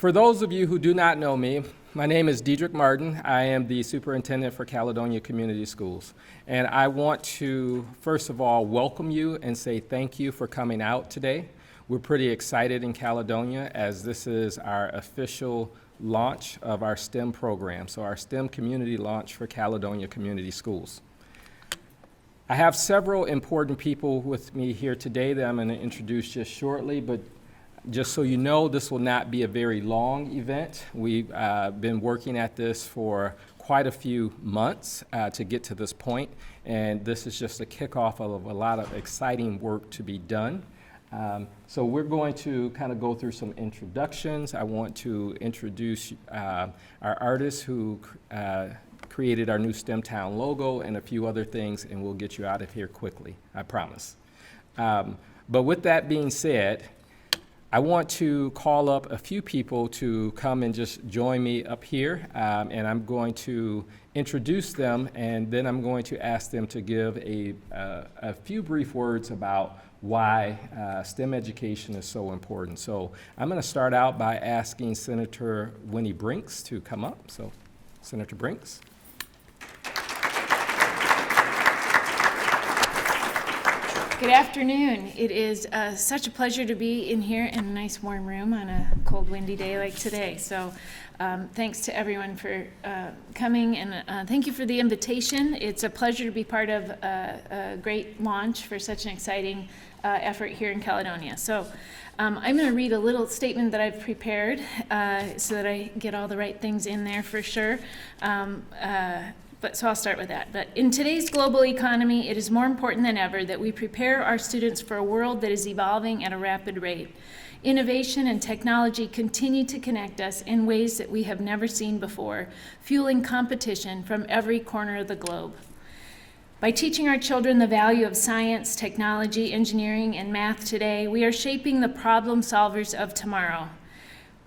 For those of you who do not know me, my name is Dedrick Martin. I am the superintendent for Caledonia Community Schools. And I want to, first of all, welcome you and say thank you for coming out today. We're pretty excited in Caledonia as this is our official launch of our STEM program, so our STEM community launch for Caledonia Community Schools. I have several important people with me here today that I'm going to introduce just shortly, but just so you know, this will not be a very long event. We've been working at this for quite a few months to get to this point, and this is just a kickoff of a lot of exciting work to be done. So we're going to kind of go through some introductions. I want to introduce our artist who created our new STEMtown logo and a few other things, and we'll get you out of here quickly, I promise. But with that being said, I want to call up a few people to come and just join me up here, and I'm going to introduce them, and then I'm going to ask them to give a few brief words about why STEM education is so important. So I'm going to start out by asking Senator Winnie Brinks to come up. So, Senator Brinks. Good afternoon. It is such a pleasure to be in here in a nice warm room on a cold, windy day like today. So thanks to everyone for coming, and thank you for the invitation. It's a pleasure to be part of a great launch for such an exciting effort here in Caledonia. So I'm going to read a little statement that I've prepared so that I get all the right things in there for sure. So I'll start with that. But in today's global economy, it is more important than ever that we prepare our students for a world that is evolving at a rapid rate. Innovation and technology continue to connect us in ways that we have never seen before, fueling competition from every corner of the globe. By teaching our children the value of science, technology, engineering, and math today, we are shaping the problem solvers of tomorrow.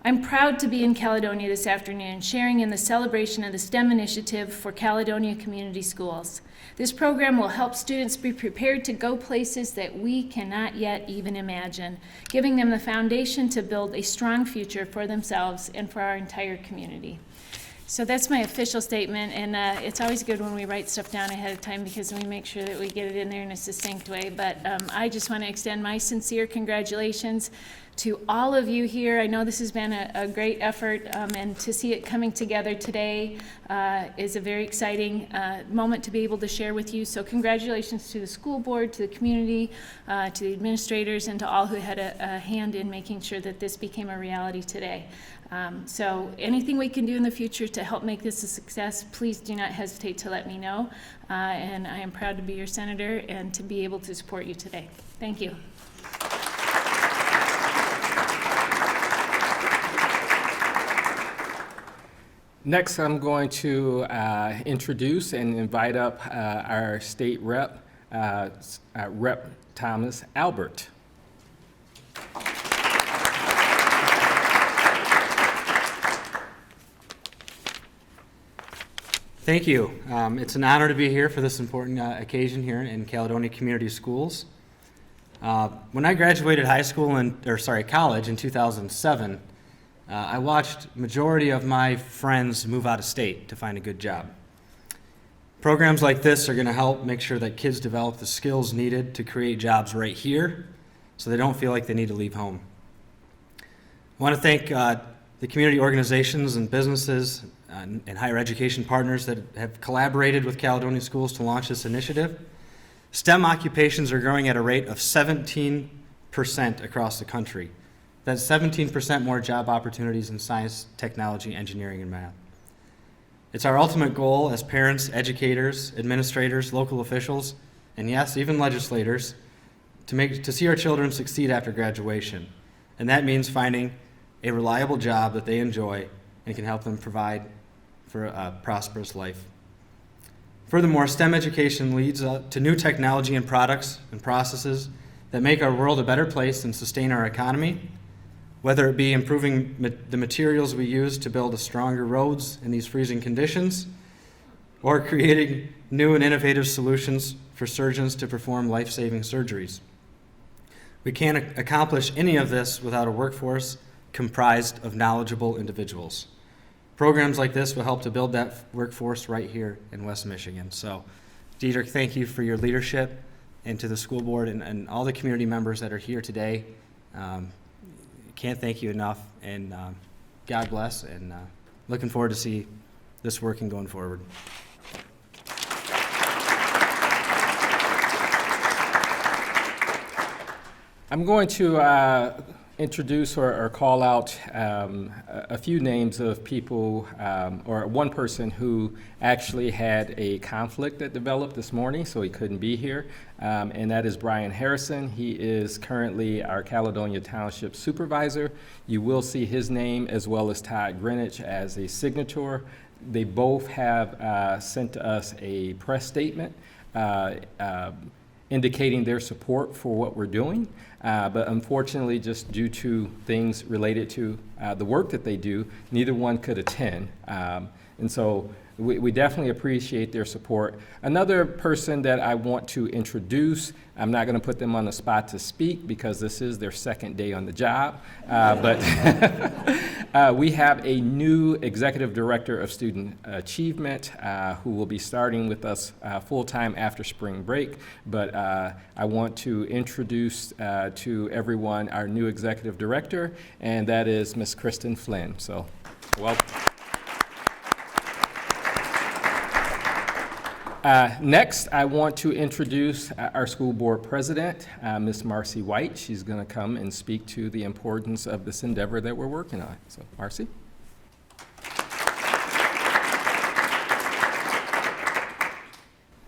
I'm proud to be in Caledonia this afternoon, sharing in the celebration of the STEM initiative for Caledonia Community Schools. This program will help students be prepared to go places that we cannot yet even imagine, giving them the foundation to build a strong future for themselves and for our entire community. So that's my official statement, and it's always good when we write stuff down ahead of time because we make sure that we get it in there in a succinct way. But I just want to extend my sincere congratulations to all of you here. I know this has been a great effort, and to see it coming together today is a very exciting moment to be able to share with you. So congratulations to the school board, to the community, to the administrators, and to all who had a hand in making sure that this became a reality today. So anything we can do in the future to help make this a success, please do not hesitate to let me know. And I am proud to be your senator and to be able to support you today. Thank you. Next, I'm going to introduce and invite up our state rep, Rep. Thomas Albert. Thank you. It's an honor to be here for this important occasion here in Caledonia Community Schools. When I graduated college in 2007, I watched majority of my friends move out of state to find a good job. Programs like this are going to help make sure that kids develop the skills needed to create jobs right here so they don't feel like they need to leave home. I want to thank the community organizations and businesses and higher education partners that have collaborated with Caledonia Schools to launch this initiative. STEM occupations are growing at a rate of 17% across the country. That's 17% more job opportunities in science, technology, engineering, and math. It's our ultimate goal as parents, educators, administrators, local officials, and yes, even legislators, to see our children succeed after graduation. And that means finding a reliable job that they enjoy and can help them provide for a prosperous life. Furthermore, STEM education leads to new technology and products and processes that make our world a better place and sustain our economy, whether it be improving the materials we use to build stronger roads in these freezing conditions, or creating new and innovative solutions for surgeons to perform life-saving surgeries. We can't accomplish any of this without a workforce comprised of knowledgeable individuals. Programs like this will help to build that workforce right here in West Michigan. So, Diedrich, thank you for your leadership, and to the school board and all the community members that are here today. Can't thank you enough, and God bless, and looking forward to see this working going forward. I'm going to introduce or call out a few names of people, or one person who actually had a conflict that developed this morning, so he couldn't be here, and that is Brian Harrison. He is currently our Caledonia Township Supervisor. You will see his name as well as Todd Greenwich as a signature. They both have sent us a press statement indicating their support for what we're doing. But unfortunately, just due to things related to the work that they do, neither one could attend. And so we definitely appreciate their support. Another person that I want to introduce, I'm not going to put them on the spot to speak because this is their second day on the job, but we have a new Executive Director of Student Achievement who will be starting with us full-time after spring break. But I want to introduce to everyone our new Executive Director, and that is Ms. Kristen Flynn. So, welcome. Next, I want to introduce our school board president, Ms. Marcy White. She's going to come and speak to the importance of this endeavor that we're working on. So, Marcy.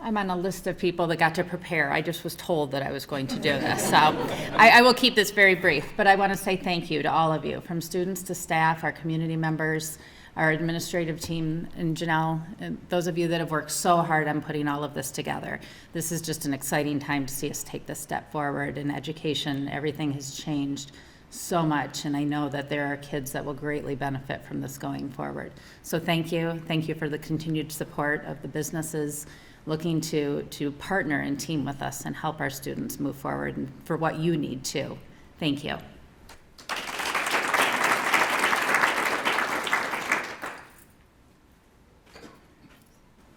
I'm on a list of people that got to prepare. I just was told that I was going to do this. So I will keep this very brief, but I want to say thank you to all of you, from students to staff, our community members, our administrative team, and Janelle, and those of you that have worked so hard on putting all of this together. This is just an exciting time to see us take this step forward in education. Everything has changed so much, and I know that there are kids that will greatly benefit from this going forward. So thank you. Thank you for the continued support of the businesses looking to partner and team with us and help our students move forward, and for what you need too. Thank you.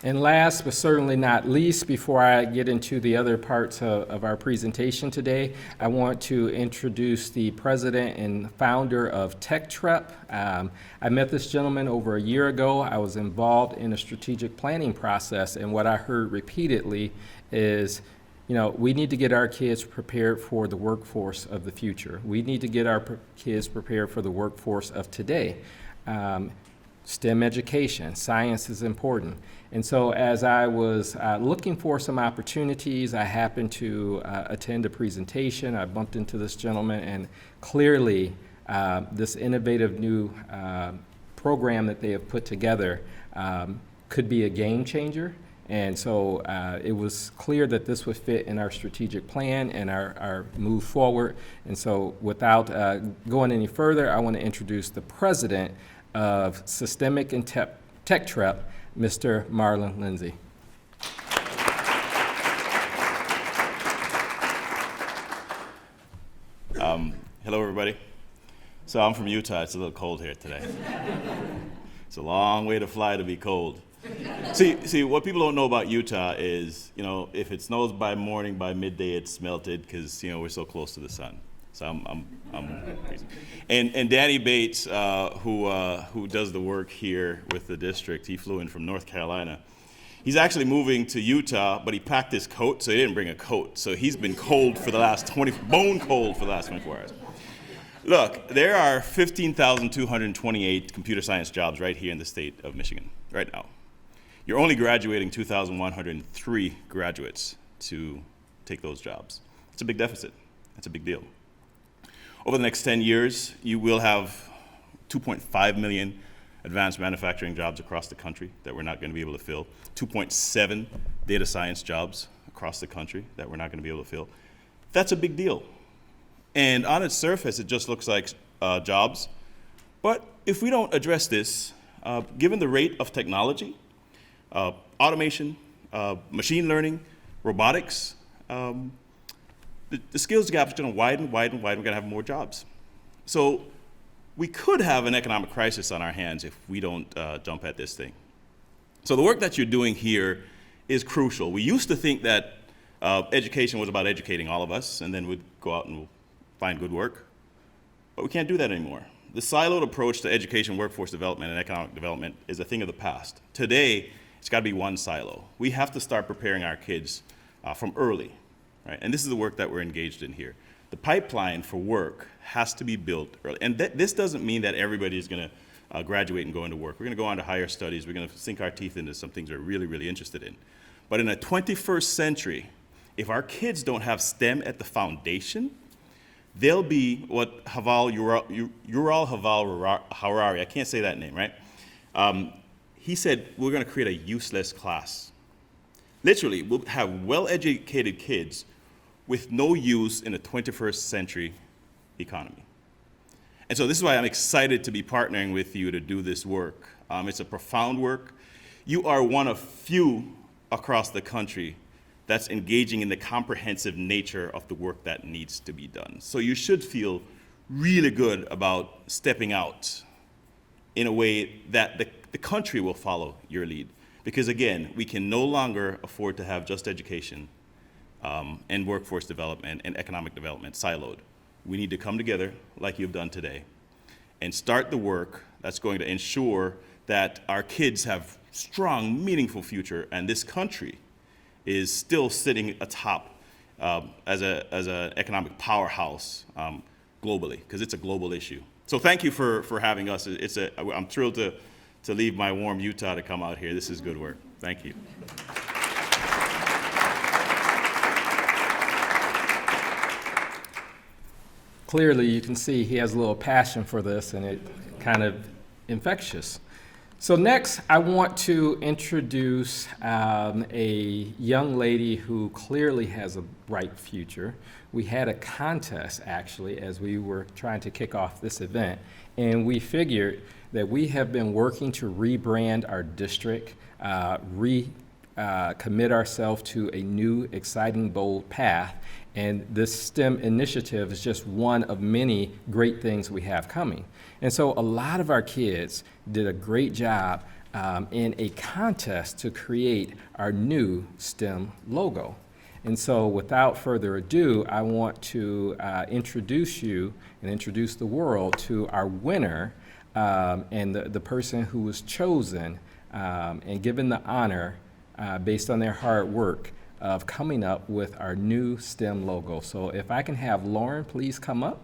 And last but certainly not least, before I get into the other parts of our presentation today, I want to introduce the president and founder of TechTrep. I met this gentleman over a year ago. I was involved in a strategic planning process, and what I heard repeatedly is, you know, we need to get our kids prepared for the workforce of the future. We need to get our kids prepared for the workforce of today. STEM education, science is important. And so as I was looking for some opportunities, I happened to attend a presentation. I bumped into this gentleman, and clearly this innovative new program that they have put together could be a game changer. And so it was clear that this would fit in our strategic plan and our move forward. And so without going any further, I want to introduce the president of Systemic and TechTrep, Mr. Marlon Lindsay. Hello, everybody. So I'm from Utah. It's a little cold here today. It's a long way to fly to be cold. See, what people don't know about Utah is, you know, if it snows by morning, by midday it's melted because, you know, we're so close to the sun. So I'm crazy. And Danny Bates, who does the work here with the district, he flew in from North Carolina. He's actually moving to Utah, but he packed his coat, so he didn't bring a coat. So he's been cold for the last bone cold for the last 24 hours. Look, there are 15,228 computer science jobs right here in the state of Michigan right now. You're only graduating 2,103 graduates to take those jobs. It's a big deficit. That's a big deal. Over the next 10 years, you will have 2.5 million advanced manufacturing jobs across the country that we're not going to be able to fill, 2.7 data science jobs across the country that we're not going to be able to fill. That's a big deal. And on its surface, it just looks like jobs. But if we don't address this, given the rate of technology, automation, machine learning, robotics, the skills gap is going to widen. We're going to have more jobs. So we could have an economic crisis on our hands if we don't jump at this thing. So the work that you're doing here is crucial. We used to think that education was about educating all of us, and then we'd go out and we'll find good work. But we can't do that anymore. The siloed approach to education, workforce development, and economic development is a thing of the past. Today, it's got to be one silo. We have to start preparing our kids from early, right? And this is the work that we're engaged in here. The pipeline for work has to be built early. And this doesn't mean that everybody is going to graduate and go into work. We're going to go on to higher studies. We're going to sink our teeth into some things we're really, really interested in. But in the 21st century, if our kids don't have STEM at the foundation, they'll be what Yuval Harari, I can't say that name, right? He said, we're going to create a useless class. Literally, we'll have well-educated kids with no use in the 21st century economy. And so this is why I'm excited to be partnering with you to do this work. It's a profound work. You are one of few across the country that's engaging in the comprehensive nature of the work that needs to be done. So you should feel really good about stepping out in a way that the country will follow your lead. Because again, we can no longer afford to have just education and workforce development and economic development siloed. We need to come together like you've done today and start the work that's going to ensure that our kids have strong, meaningful future, and this country is still sitting atop as an economic powerhouse globally, because it's a global issue. So thank you for having us. I'm thrilled to leave my warm Utah to come out here. This is good work. Thank you. Clearly, you can see he has a little passion for this, and it kind of infectious. So next, I want to introduce a young lady who clearly has a bright future. We had a contest, actually, as we were trying to kick off this event, and we figured that we have been working to rebrand our district, commit ourselves to a new, exciting, bold path. And this STEM initiative is just one of many great things we have coming. And so a lot of our kids did a great job in a contest to create our new STEM logo. And so without further ado, I want to introduce you and introduce the world to our winner and the person who was chosen and given the honor based on their hard work of coming up with our new STEM logo. So if I can have Lauren please come up.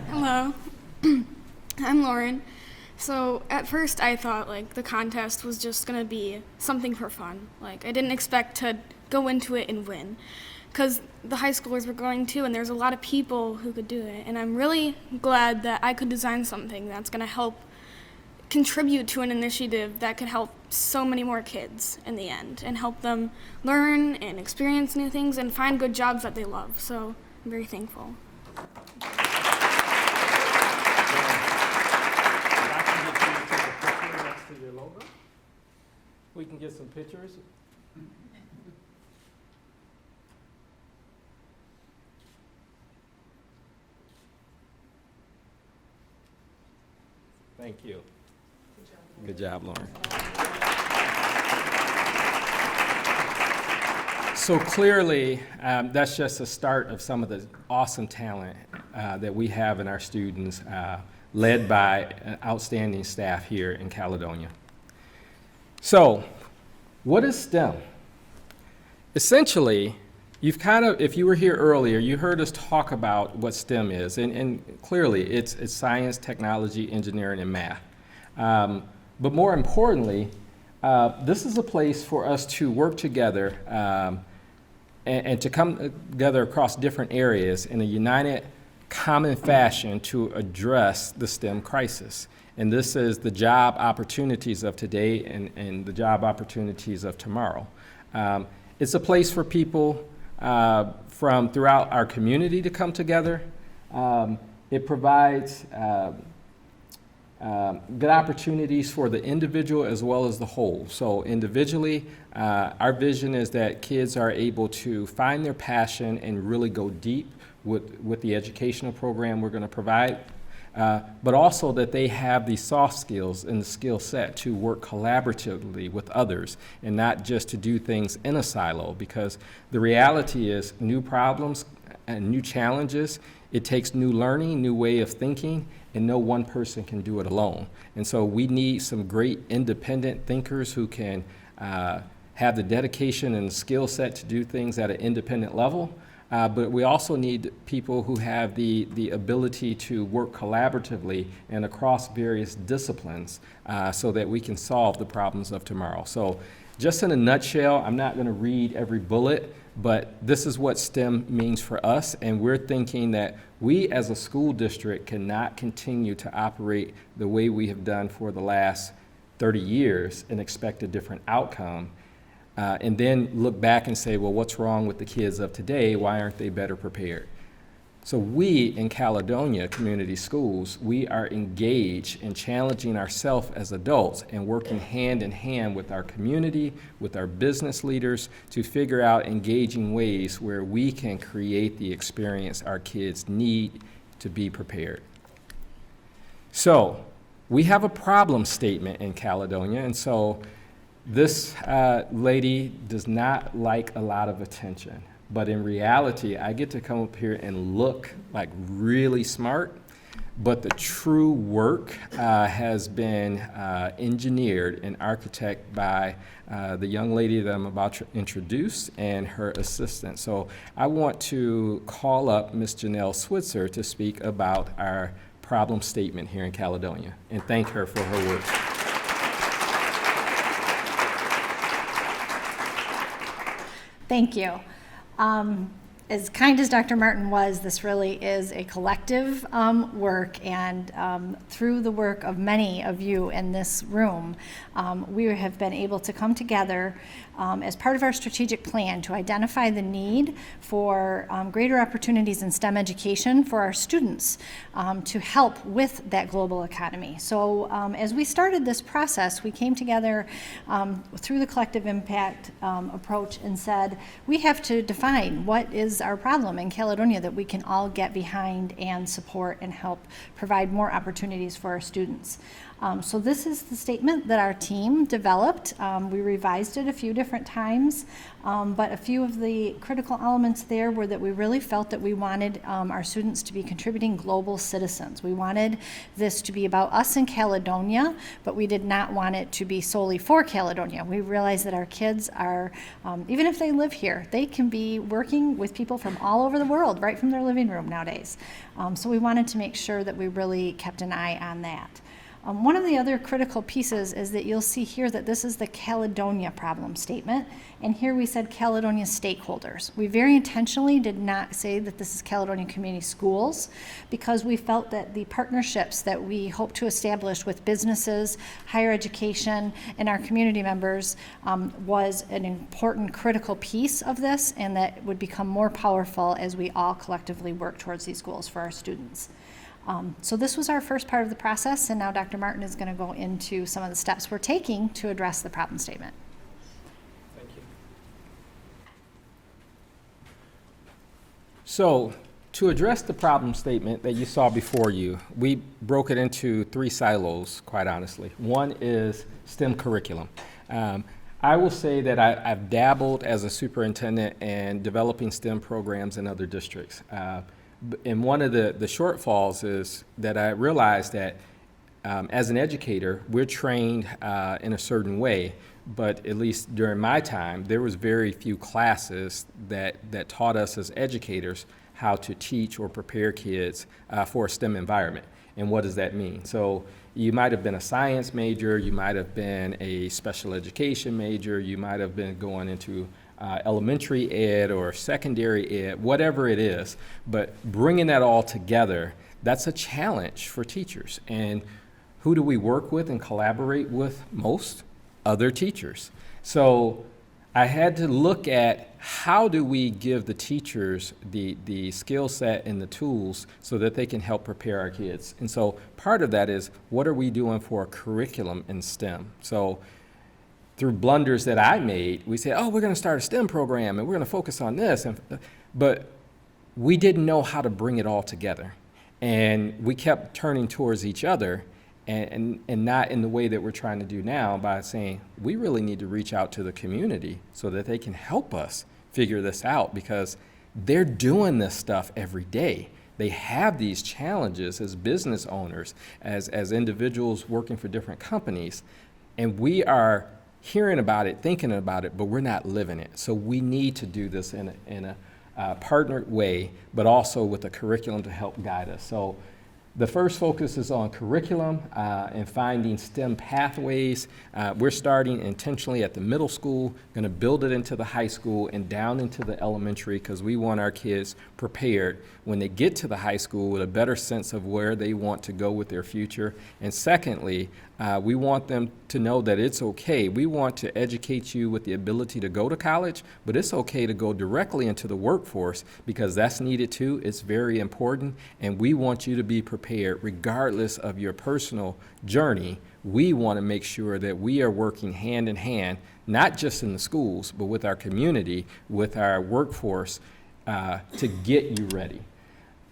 Hello, I'm Lauren. So at first I thought like the contest was just gonna be something for fun. Like I didn't expect to go into it and win, because the high schoolers were going to, and there's a lot of people who could do it. And I'm really glad that I could design something that's gonna help contribute to an initiative that could help so many more kids in the end and help them learn and experience new things and find good jobs that they love. So I'm very thankful. We can get some pictures. Thank you. Good job, Lauren. So clearly, that's just the start of some of the awesome talent that we have in our students, led by an outstanding staff here in Caledonia. So, what is STEM? Essentially, you've if you were here earlier, you heard us talk about what STEM is, and clearly it's science, technology, engineering, and math. But more importantly, this is a place for us to work together and to come together across different areas in a united, common fashion to address the STEM crisis. And this is the job opportunities of today and the job opportunities of tomorrow. It's a place for people from throughout our community to come together. It provides good opportunities for the individual as well as the whole. So individually, our vision is that kids are able to find their passion and really go deep with the educational program we're going to provide, but also that they have the soft skills and the skill set to work collaboratively with others and not just to do things in a silo, because the reality is new problems and new challenges, it takes new learning, new way of thinking, and no one person can do it alone. And so we need some great independent thinkers who can have the dedication and the skill set to do things at an independent level. But we also need people who have the ability to work collaboratively and across various disciplines so that we can solve the problems of tomorrow. So just in a nutshell, I'm not going to read every bullet, but this is what STEM means for us, and we're thinking that we as a school district cannot continue to operate the way we have done for the last 30 years and expect a different outcome. And then look back and say, well, what's wrong with the kids of today? Why aren't they better prepared? So we in Caledonia Community Schools, we are engaged in challenging ourselves as adults and working hand in hand with our community, with our business leaders to figure out engaging ways where we can create the experience our kids need to be prepared. So we have a problem statement in Caledonia, and so this lady does not like a lot of attention, but in reality, I get to come up here and look like really smart, but the true work has been engineered and architected by the young lady that I'm about to introduce and her assistant. So I want to call up Ms. Janelle Switzer to speak about our problem statement here in Caledonia and thank her for her work. Thank you. As kind as Dr. Martin was, this really is a collective work, and through the work of many of you in this room, we have been able to come together as part of our strategic plan to identify the need for greater opportunities in STEM education for our students to help with that global economy. So as we started this process, we came together through the collective impact approach and said, we have to define what is our problem in Caledonia that we can all get behind and support and help provide more opportunities for our students. So this is the statement that our team developed. We revised it a few different times, but a few of the critical elements there were that we really felt that we wanted our students to be contributing global citizens. We wanted this to be about us in Caledonia, but we did not want it to be solely for Caledonia. We realized that our kids are, even if they live here, they can be working with people from all over the world, right from their living room nowadays. So we wanted to make sure that we really kept an eye on that. One of the other critical pieces is that you'll see here that this is the Caledonia problem statement, and here we said Caledonia stakeholders. We very intentionally did not say that this is Caledonia Community Schools because we felt that the partnerships that we hope to establish with businesses, higher education, and our community members was an important critical piece of this, and that would become more powerful as we all collectively work towards these goals for our students. So this was our first part of the process, and now Dr. Martin is going to go into some of the steps we're taking to address the problem statement. Thank you. So to address the problem statement that you saw before you, we broke it into 3 silos, quite honestly. One is STEM curriculum. I will say that I've dabbled as a superintendent in developing STEM programs in other districts. And one of the shortfalls is that I realized that as an educator, we're trained in a certain way, but at least during my time, there was very few classes that taught us as educators how to teach or prepare kids for a STEM environment. And what does that mean? So you might have been a science major, you might have been a special education major, you might have been going into elementary ed or secondary ed, whatever it is, but bringing that all together, that's a challenge for teachers. And who do we work with and collaborate with most? Other teachers. So I had to look at how do we give the teachers the skill set and the tools so that they can help prepare our kids. And so part of that is, what are we doing for a curriculum in STEM? So through blunders that I made, we said, oh, we're going to start a STEM program and we're going to focus on this. But we didn't know how to bring it all together. And we kept turning towards each other and not in the way that we're trying to do now by saying, we really need to reach out to the community so that they can help us figure this out, because they're doing this stuff every day. They have these challenges as business owners, as individuals working for different companies, and we are hearing about it, thinking about it, but we're not living it. So we need to do this in a partnered way, but also with a curriculum to help guide us. So the first focus is on curriculum and finding STEM pathways. We're starting intentionally at the middle school, going to build it into the high school and down into the elementary, because we want our kids prepared when they get to the high school with a better sense of where they want to go with their future. And secondly, we want them to know that it's okay. We want to educate you with the ability to go to college, but it's okay to go directly into the workforce, because that's needed too. It's very important, and we want you to be prepared regardless of your personal journey. We want to make sure that we are working hand in hand, not just in the schools, but with our community, with our workforce, to get you ready.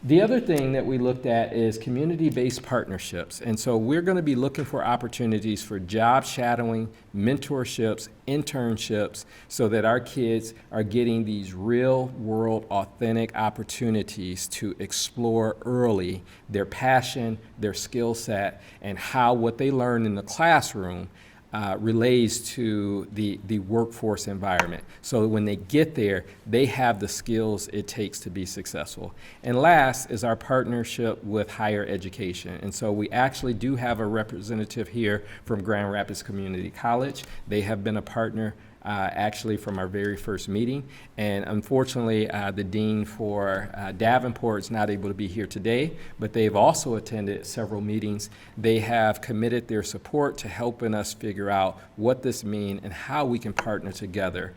The other thing that we looked at is community-based partnerships. And so we're going to be looking for opportunities for job shadowing, mentorships, internships, so that our kids are getting these real-world, authentic opportunities to explore early their passion, their skill set, and how what they learn in the classroom relates to the workforce environment. So when they get there, they have the skills it takes to be successful. And last is our partnership with higher education. And so we actually do have a representative here from Grand Rapids Community College. They have been a partner actually from our very first meeting. And unfortunately, the dean for Davenport is not able to be here today, but they've also attended several meetings. They have committed their support to helping us figure out what this means and how we can partner together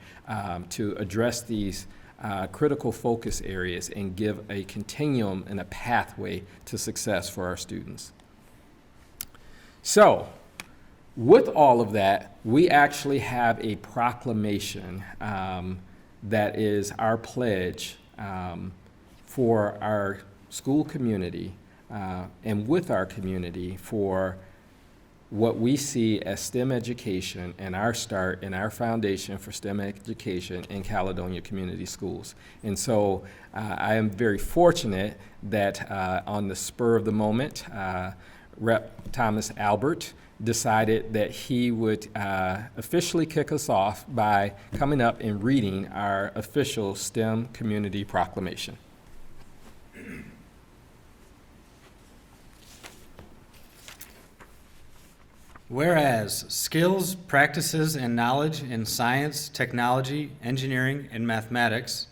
to address these critical focus areas and give a continuum and a pathway to success for our students. So, with all of that, we actually have a proclamation that is our pledge for our school community and with our community for what we see as STEM education and our start and our foundation for STEM education in Caledonia Community Schools. And so I am very fortunate that on the spur of the moment, Rep. Thomas Albert decided that he would officially kick us off by coming up and reading our official STEM Community Proclamation. Whereas skills, practices, and knowledge in science, technology, engineering, and mathematics,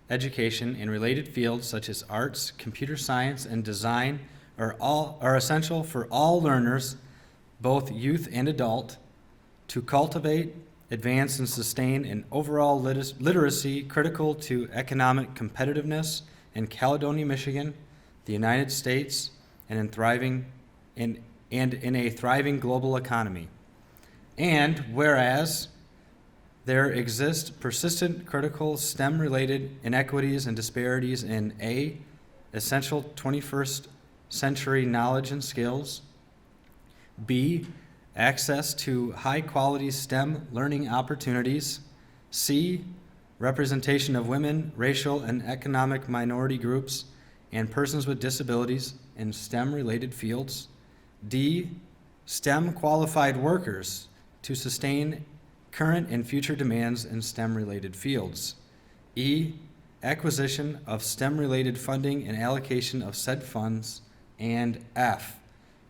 education, and related fields such as arts, computer science, and design are essential for all learners, both youth and adult, to cultivate, advance, and sustain an overall literacy critical to economic competitiveness in Caledonia, Michigan, the United States, and in a thriving global economy. And whereas there exist persistent critical STEM-related inequities and disparities in A, essential 21st century knowledge and skills, B, access to high-quality STEM learning opportunities, C, representation of women, racial and economic minority groups, and persons with disabilities in STEM-related fields, D, STEM-qualified workers to sustain current and future demands in STEM-related fields, E, acquisition of STEM-related funding and allocation of said funds, and F,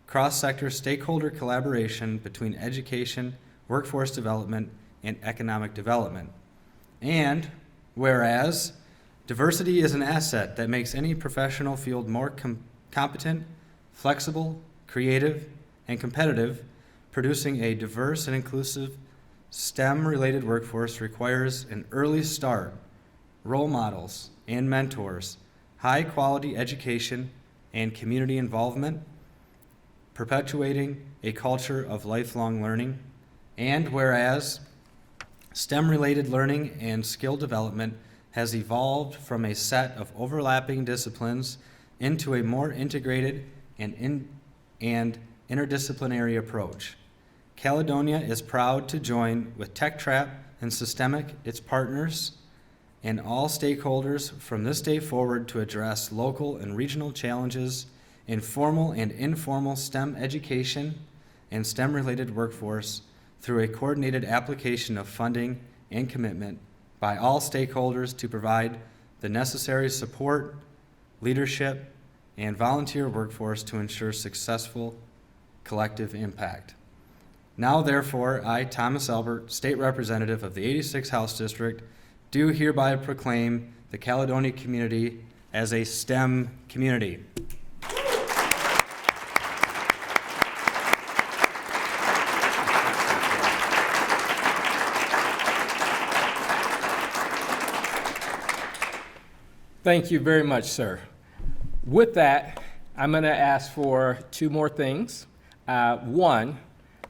cross-sector stakeholder collaboration between education, workforce development, and economic development. And whereas diversity is an asset that makes any professional field more competent, flexible, creative, and competitive, producing a diverse and inclusive STEM-related workforce requires an early start, role models and mentors, high-quality education, and community involvement, perpetuating a culture of lifelong learning. And whereas STEM-related learning and skill development has evolved from a set of overlapping disciplines into a more integrated and interdisciplinary approach. Caledonia is proud to join with TechTrap and Systemic, its partners, and all stakeholders from this day forward to address local and regional challenges in formal and informal STEM education and STEM-related workforce through a coordinated application of funding and commitment by all stakeholders to provide the necessary support, leadership, and volunteer workforce to ensure successful collective impact. Now, therefore, I, Thomas Albert, State Representative of the 86th House District, do hereby proclaim the Caledonia community as a STEM community. Thank you very much, sir. With that, I'm going to ask for two more things. One,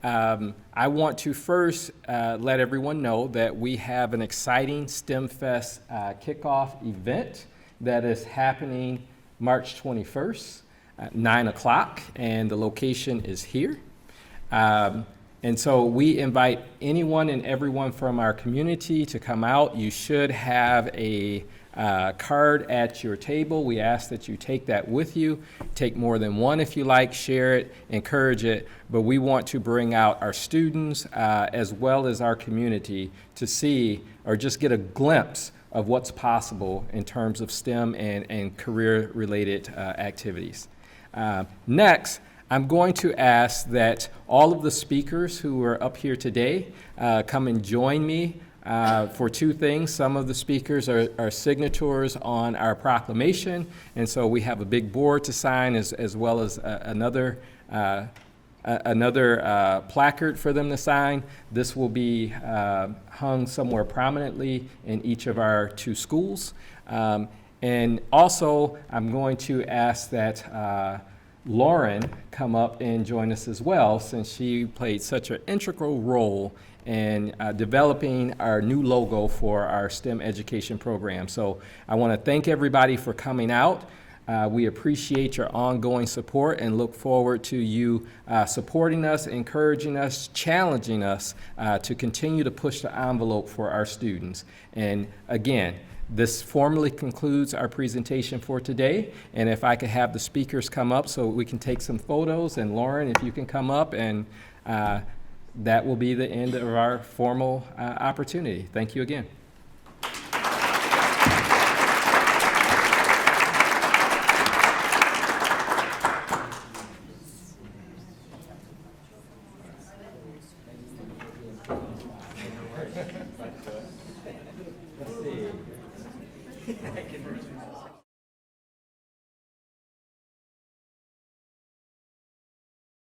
I want to first let everyone know that we have an exciting STEM Fest kickoff event that is happening March 21st at 9 o'clock, and the location is here. And so we invite anyone and everyone from our community to come out. You should have a card at your table. We ask that you take that with you. Take more than one if you like, share it, encourage it. But we want to bring out our students as well as our community to see or just get a glimpse of what's possible in terms of STEM and career-related activities. Next, I'm going to ask that all of the speakers who are up here today come and join me for two things. Some of the speakers are signatories on our proclamation, and so we have a big board to sign as well as another placard for them to sign. This will be hung somewhere prominently in each of our two schools. And also, I'm going to ask that Lauren come up and join us as well, since she played such an integral role in developing our new logo for our STEM education program. So I want to thank everybody for coming out. We appreciate your ongoing support and look forward to you supporting us, encouraging us, challenging us to continue to push the envelope for our students. And again, this formally concludes our presentation for today. And if I could have the speakers come up so we can take some photos, and Lauren, if you can come up, and that will be the end of our formal opportunity. Thank you again. Let's see.